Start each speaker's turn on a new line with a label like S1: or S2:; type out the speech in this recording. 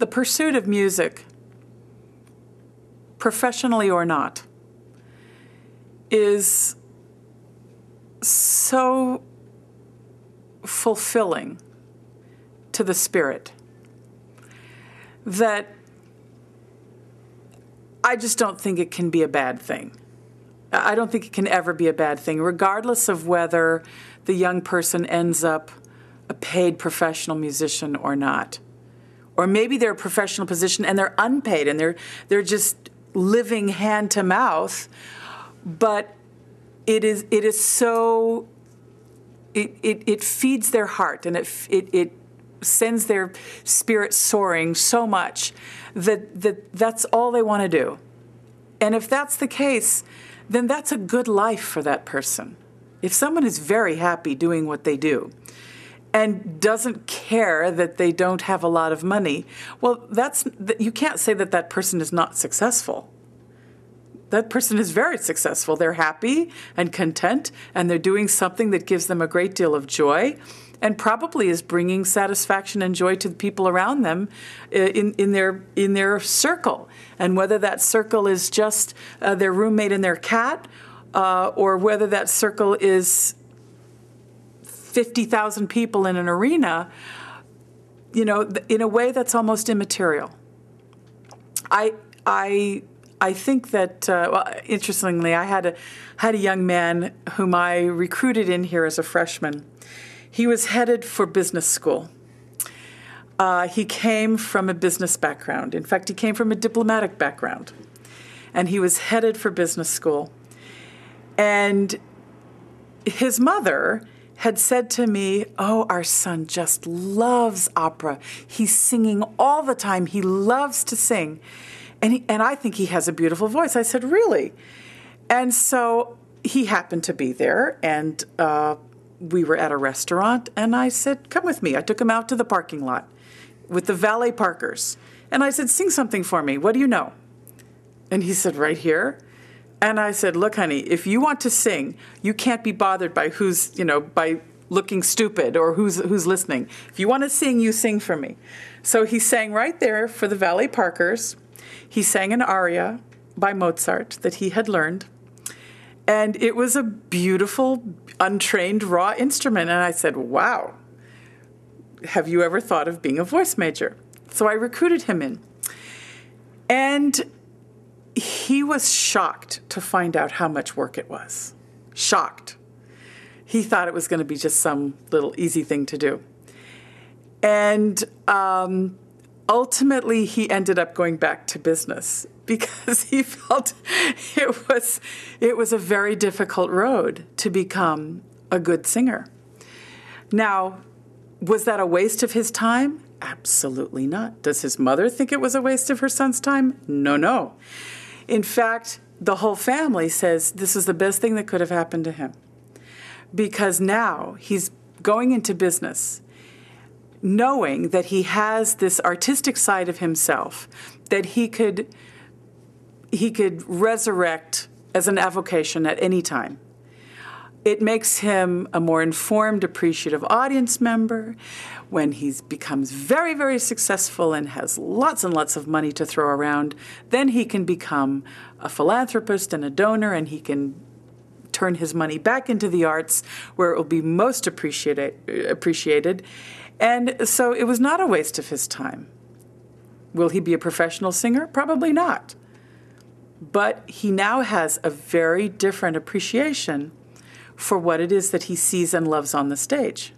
S1: the pursuit of music, professionally or not, is so fulfilling to the spirit that I just don't think it can be a bad thing. I don't think it can ever be a bad thing, regardless of whether the young person ends up a paid professional musician or not. Or maybe they're a professional position and they're unpaid and they're just living hand to mouth, but it feeds their heart and it sends their spirit soaring so much that's all they want to do. And if that's the case, then that's a good life for that person. If someone is very happy doing what they do and doesn't care that they don't have a lot of money, well, you can't say that person is not successful. That person is very successful. They're happy and content, and they're doing something that gives them a great deal of joy and probably is bringing satisfaction and joy to the people around them in their circle. And whether that circle is just their roommate and their cat, or whether that circle is 50,000 people in an arena, in a way that's almost immaterial. I think that, interestingly, I had a young man whom I recruited in here as a freshman. He was headed for business school. He came from a business background. In fact, he came from a diplomatic background. And he was headed for business school. And his mother had said to me, "Oh, our son just loves opera. He's singing all the time. He loves to sing. And I think he has a beautiful voice." I said, "Really?" And so he happened to be there, and we were at a restaurant, and I said, "Come with me." I took him out to the parking lot with the valet parkers. And I said, "Sing something for me. What do you know?" And he said, "Right here." And I said, "Look, honey, if you want to sing, you can't be bothered by by looking stupid or who's listening. If you want to sing, you sing for me." So he sang right there for the valet parkers. He sang an aria by Mozart that he had learned. And it was a beautiful, untrained, raw instrument. And I said, "Wow, have you ever thought of being a voice major?" So I recruited him in. And he was shocked to find out how much work it was. Shocked. He thought it was going to be just some little easy thing to do. And ultimately, he ended up going back to business because he felt it was a very difficult road to become a good singer. Now, was that a waste of his time? Absolutely not. Does his mother think it was a waste of her son's time? No. In fact, the whole family says this is the best thing that could have happened to him, because now he's going into business knowing that he has this artistic side of himself that he could resurrect as an avocation at any time. It makes him a more informed, appreciative audience member. When he becomes very, very successful and has lots and lots of money to throw around, then he can become a philanthropist and a donor, and he can turn his money back into the arts where it will be most appreciated. And so it was not a waste of his time. Will he be a professional singer? Probably not. But he now has a very different appreciation for what it is that he sees and loves on the stage.